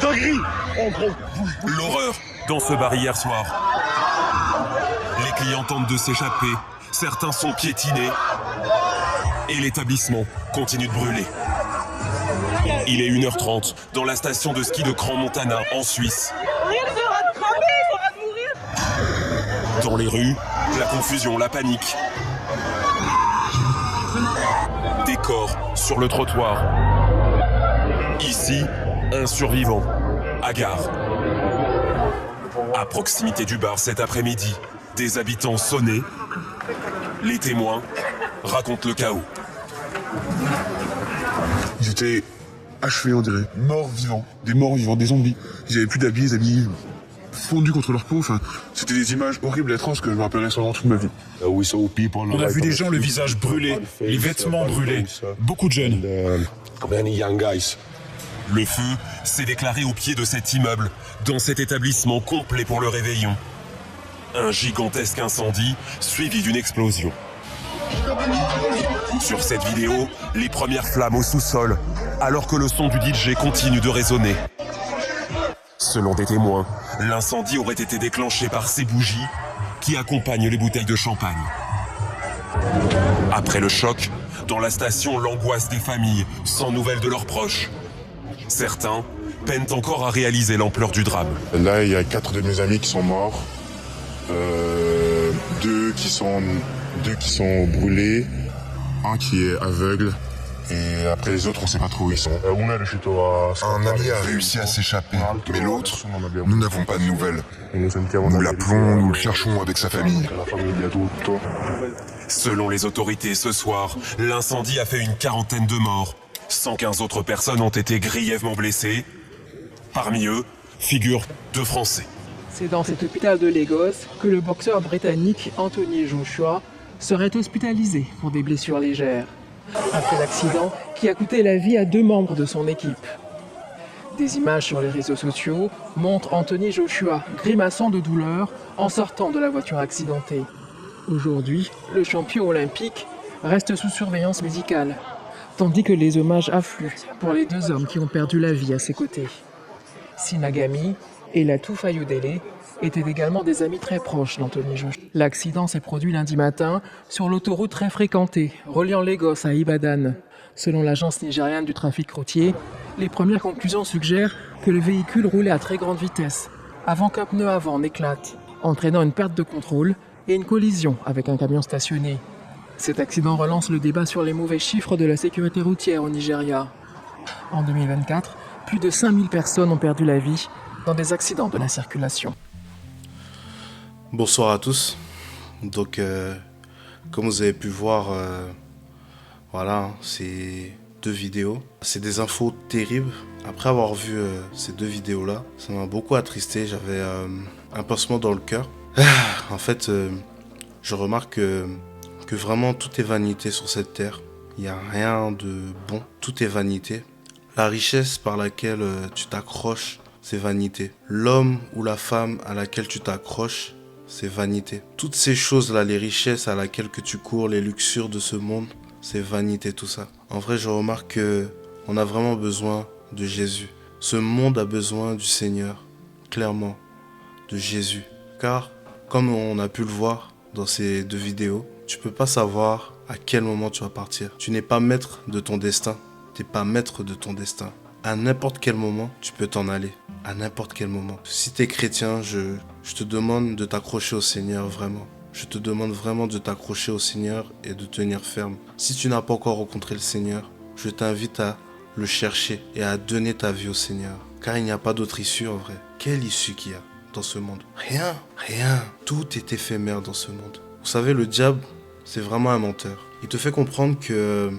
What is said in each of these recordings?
dinguerie. Oh gros. L'horreur dans ce bar hier soir. Les clients tentent de s'échapper, certains sont piétinés et l'établissement continue de brûler. Il est 1h30 dans la station de ski de Crans-Montana en Suisse. Dans les rues, la confusion, la panique. Des corps sur le trottoir. Ici, un survivant, Agar. À proximité du bar cet après-midi, des habitants sonnés. Les témoins racontent le chaos. Ils étaient achevés, on dirait. Morts vivants. Des morts vivants, des zombies. Ils avaient plus d'habits, les habits fondus contre leur peau. Enfin, c'était des images horribles et étranges que je me rappellerai sûrement toute ma vie. On a vu des gens le visage brûlé, les vêtements brûlés. Beaucoup de jeunes. Le feu s'est déclaré au pied de cet immeuble, dans cet établissement complet pour le réveillon. Un gigantesque incendie suivi d'une explosion. Sur cette vidéo, les premières flammes au sous-sol, alors que le son du DJ continue de résonner. Selon des témoins, l'incendie aurait été déclenché par ces bougies qui accompagnent les bouteilles de champagne. Après le choc, dans la station, l'angoisse des familles, sans nouvelles de leurs proches. Certains peinent encore à réaliser l'ampleur du drame. Là, il y a 4 de mes amis qui sont morts. Deux qui sont brûlés. Un qui est aveugle. Et après les autres, on sait pas trop où ils sont. Un ami a réussi à s'échapper, mais l'autre, nous n'avons pas de nouvelles. Nous l'appelons, nous le cherchons avec sa famille. Selon les autorités ce soir, l'incendie a fait une 40aine de morts. 115 autres personnes ont été grièvement blessées. Parmi eux, figurent 2 Français. C'est dans cet hôpital de Lagos que le boxeur britannique Anthony Joshua serait hospitalisé pour des blessures légères. Après l'accident qui a coûté la vie à 2 membres de son équipe. Des images sur les réseaux sociaux montrent Anthony Joshua grimaçant de douleur en sortant de la voiture accidentée. Aujourd'hui, le champion olympique reste sous surveillance médicale, tandis que les hommages affluent pour les 2 hommes qui ont perdu la vie à ses côtés. Sinagami et Latou Fayoudélé étaient également des amis très proches d'Anthony Joshua. L'accident s'est produit lundi matin sur l'autoroute très fréquentée, reliant Lagos à Ibadan. Selon l'agence nigériane du trafic routier, les premières conclusions suggèrent que le véhicule roulait à très grande vitesse, avant qu'un pneu avant n'éclate, entraînant une perte de contrôle et une collision avec un camion stationné. Cet accident relance le débat sur les mauvais chiffres de la sécurité routière au Nigeria. En 2024, plus de 5000 personnes ont perdu la vie dans des accidents de la circulation. Bonsoir à tous. Donc, comme vous avez pu voir, voilà, c'est 2 vidéos. C'est des infos terribles. Après avoir vu ces 2 vidéos-là, ça m'a beaucoup attristé. J'avais un pincement dans le cœur. En fait, je remarque que vraiment tout est vanité sur cette terre. Il n'y a rien de bon. Tout est vanité. La richesse par laquelle tu t'accroches, c'est vanité. L'homme ou la femme à laquelle tu t'accroches, c'est vanité. Toutes ces choses-là, les richesses à laquelle que tu cours, les luxures de ce monde, c'est vanité tout ça. En vrai, je remarque qu'on a vraiment besoin de Jésus. Ce monde a besoin du Seigneur, clairement, de Jésus. Car, comme on a pu le voir dans ces 2 vidéos, tu peux pas savoir à quel moment tu vas partir. Tu n'es pas maître de ton destin. Tu n'es pas maître de ton destin. À n'importe quel moment, tu peux t'en aller. À n'importe quel moment. Si tu es chrétien, je te demande de t'accrocher au Seigneur, vraiment. Je te demande vraiment de t'accrocher au Seigneur et de tenir ferme. Si tu n'as pas encore rencontré le Seigneur, je t'invite à le chercher et à donner ta vie au Seigneur. Car il n'y a pas d'autre issue en vrai. Quelle issue qu'il y a dans ce monde? Rien, rien. Tout est éphémère dans ce monde. Vous savez, le diable, c'est vraiment un menteur. Il te fait comprendre que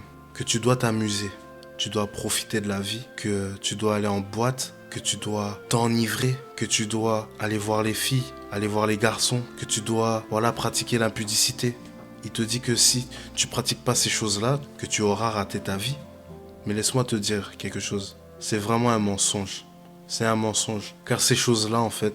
tu dois t'amuser. Tu dois profiter de la vie, que tu dois aller en boîte, que tu dois t'enivrer, que tu dois aller voir les filles, aller voir les garçons, que tu dois pratiquer l'impudicité. Il te dit que si tu pratiques pas ces choses-là, que tu auras raté ta vie. Mais laisse-moi te dire quelque chose. C'est vraiment un mensonge. C'est un mensonge. Car ces choses-là, en fait,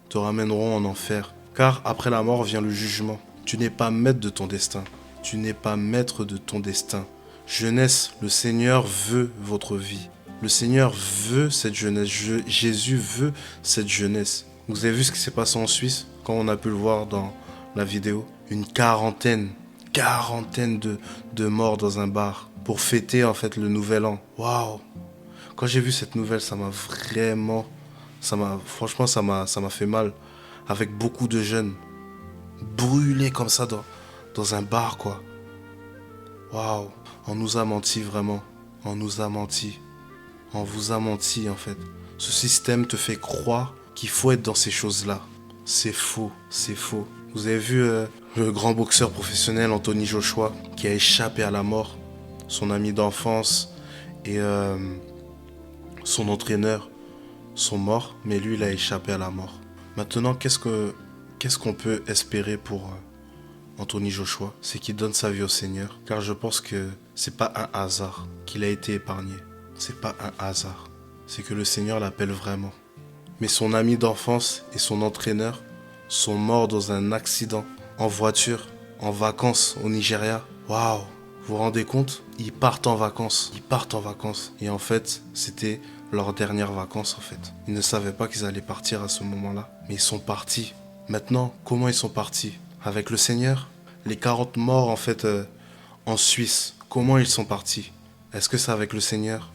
te ramèneront en enfer. Car après la mort vient le jugement. Tu n'es pas maître de ton destin. Tu n'es pas maître de ton destin. Jeunesse, le Seigneur veut votre vie. Le Seigneur veut cette jeunesse. Jésus veut cette jeunesse. Vous avez vu ce qui s'est passé en Suisse, quand on a pu le voir dans la vidéo? Une quarantaine de morts dans un bar pour fêter en fait le nouvel an. Waouh! Quand j'ai vu cette nouvelle, franchement, ça m'a fait mal. Avec beaucoup de jeunes brûlés comme ça dans un bar, quoi. Waouh! On nous a menti vraiment. On nous a menti. On vous a menti en fait. Ce système te fait croire qu'il faut être dans ces choses-là. C'est faux, c'est faux. Vous avez vu le grand boxeur professionnel Anthony Joshua qui a échappé à la mort. Son ami d'enfance et son entraîneur sont morts, mais lui il a échappé à la mort. Maintenant, qu'est-ce qu'on peut espérer pour Anthony Joshua? C'est qu'il donne sa vie au Seigneur, car je pense que c'est pas un hasard qu'il a été épargné. C'est pas un hasard. C'est que le Seigneur l'appelle vraiment. Mais son ami d'enfance et son entraîneur sont morts dans un accident, en voiture, en vacances au Nigeria. Waouh! Vous vous rendez compte? Ils partent en vacances. Et en fait, c'était leurs dernières vacances en fait. Ils ne savaient pas qu'ils allaient partir à ce moment-là. Mais ils sont partis. Maintenant, comment ils sont partis? Avec le Seigneur? Les 40 morts en fait en Suisse, comment ils sont partis? Est-ce que c'est avec le Seigneur?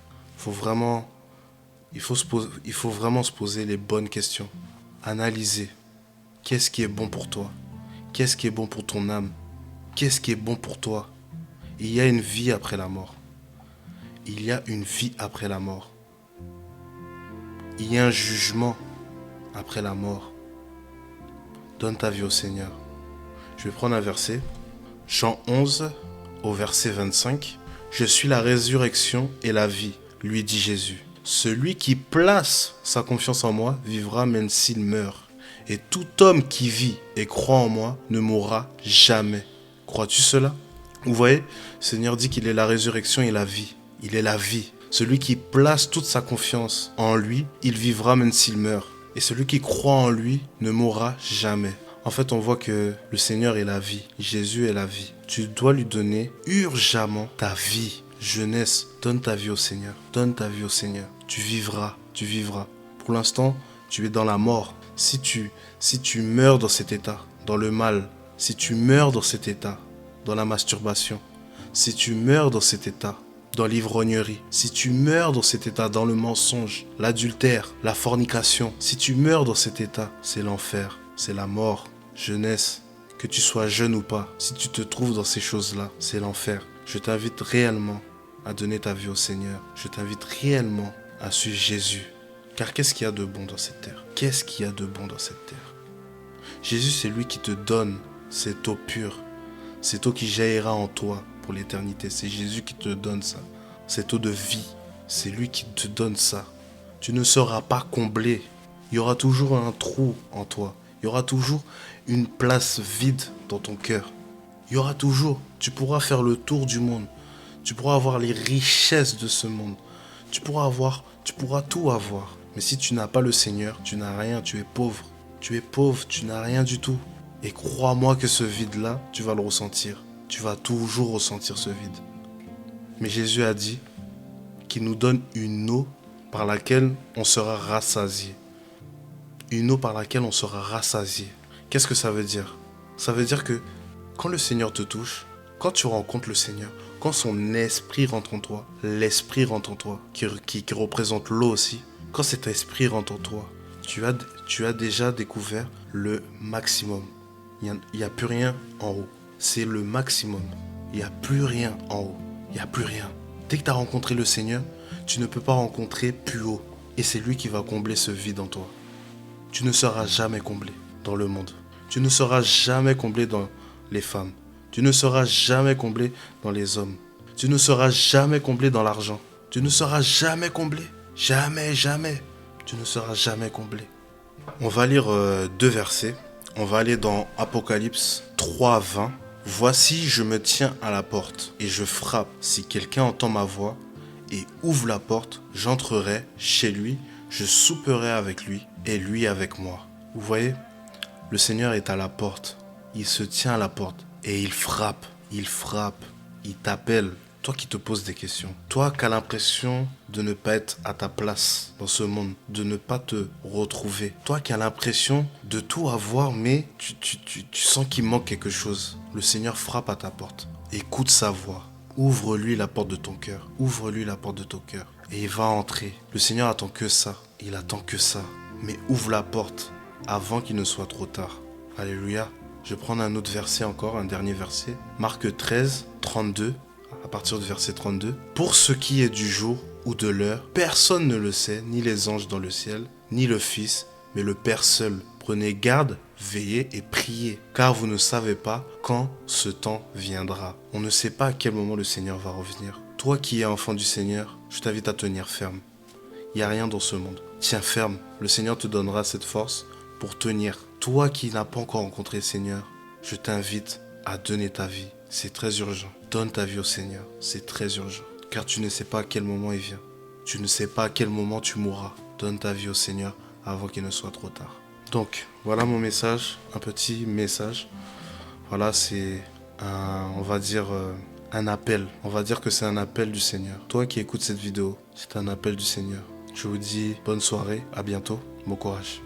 Il faut vraiment se poser les bonnes questions. Analyser. Qu'est-ce qui est bon pour toi? Qu'est-ce qui est bon pour ton âme? Qu'est-ce qui est bon pour toi? Il y a une vie après la mort. Il y a une vie après la mort. Il y a un jugement après la mort. Donne ta vie au Seigneur. Je vais prendre un verset. Jean 11 au verset 25. Je suis la résurrection et la vie, lui dit Jésus. Celui qui place sa confiance en moi vivra même s'il meurt. Et tout homme qui vit et croit en moi ne mourra jamais. Crois-tu cela? Vous voyez, le Seigneur dit qu'il est la résurrection et la vie. Il est la vie. Celui qui place toute sa confiance en lui, il vivra même s'il meurt. Et celui qui croit en lui ne mourra jamais. En fait, on voit que le Seigneur est la vie. Jésus est la vie. Tu dois lui donner urgemment ta vie. Jeunesse, donne ta vie au Seigneur. Donne ta vie au Seigneur. Tu vivras. Pour l'instant, tu es dans la mort. Si tu meurs dans cet état, dans le mal, si tu meurs dans cet état, dans la masturbation, si tu meurs dans cet état, dans l'ivrognerie, si tu meurs dans cet état, dans le mensonge, l'adultère, la fornication, si tu meurs dans cet état, c'est l'enfer, c'est la mort. Jeunesse, que tu sois jeune ou pas, si tu te trouves dans ces choses-là, c'est l'enfer. Je t'invite réellement à donner ta vie au Seigneur. Je t'invite réellement à suivre Jésus. Car qu'est-ce qu'il y a de bon dans cette terre? Qu'est-ce qu'il y a de bon dans cette terre? Jésus, c'est lui qui te donne cette eau pure, cette eau qui jaillira en toi pour l'éternité. C'est Jésus qui te donne ça, cette eau de vie. C'est lui qui te donne ça. Tu ne seras pas comblé. Il y aura toujours un trou en toi. Il y aura toujours une place vide dans ton cœur. Il y aura toujours, tu pourras faire le tour du monde. Tu pourras avoir les richesses de ce monde. Tu pourras tout avoir. Mais si tu n'as pas le Seigneur, tu n'as rien, tu es pauvre. Tu es pauvre, tu n'as rien du tout. Et crois-moi que ce vide-là, tu vas le ressentir. Tu vas toujours ressentir ce vide. Mais Jésus a dit qu'il nous donne une eau par laquelle on sera rassasié. Une eau par laquelle on sera rassasié. Qu'est-ce que ça veut dire? Ça veut dire que quand le Seigneur te touche, quand tu rencontres le Seigneur, quand son esprit rentre en toi, l'esprit rentre en toi, qui représente l'eau aussi, quand cet esprit rentre en toi, tu as déjà découvert le maximum. Il n'y a plus rien en haut. C'est le maximum. Il n'y a plus rien en haut. Il n'y a plus rien. Dès que tu as rencontré le Seigneur, tu ne peux pas rencontrer plus haut. Et c'est lui qui va combler ce vide en toi. Tu ne seras jamais comblé dans le monde. Tu ne seras jamais comblé dans les femmes. Tu ne seras jamais comblé dans les hommes. Tu ne seras jamais comblé dans l'argent. Tu ne seras jamais comblé. Jamais, jamais. Tu ne seras jamais comblé. On va lire 2 versets. On va aller dans Apocalypse 3, 20. Voici, je me tiens à la porte et je frappe. Si quelqu'un entend ma voix et ouvre la porte, j'entrerai chez lui, je souperai avec lui et lui avec moi. Vous voyez, le Seigneur est à la porte. Il se tient à la porte et il frappe. Il t'appelle Toi qui te poses des questions. Toi qui as l'impression de ne pas être à ta place dans ce monde, de ne pas te retrouver. Toi qui as l'impression de tout avoir, mais tu sens qu'il manque quelque chose. Le Seigneur frappe à ta porte. Écoute sa voix. Ouvre-lui la porte de ton cœur. Ouvre-lui la porte de ton cœur. Et il va entrer. Le Seigneur attend que ça. Il attend que ça. Mais ouvre la porte avant qu'il ne soit trop tard. Alléluia. Je vais prendre un autre verset encore, un dernier verset. Marc 13, 32. À partir du verset 32. Pour ce qui est du jour ou de l'heure, personne ne le sait, ni les anges dans le ciel, ni le Fils, mais le Père seul. Prenez garde, veillez et priez, car vous ne savez pas quand ce temps viendra. On ne sait pas à quel moment le Seigneur va revenir. Toi qui es enfant du Seigneur, je t'invite à tenir ferme. Il n'y a rien dans ce monde. Tiens ferme, le Seigneur te donnera cette force pour tenir. Toi qui n'as pas encore rencontré le Seigneur, je t'invite à donner ta vie. C'est très urgent. Donne ta vie au Seigneur. C'est très urgent. Car tu ne sais pas à quel moment il vient. Tu ne sais pas à quel moment tu mourras. Donne ta vie au Seigneur avant qu'il ne soit trop tard. Donc, voilà mon message. Un petit message. Voilà, c'est on va dire, un appel. On va dire que c'est un appel du Seigneur. Toi qui écoutes cette vidéo, c'est un appel du Seigneur. Je vous dis bonne soirée. À bientôt. Bon courage.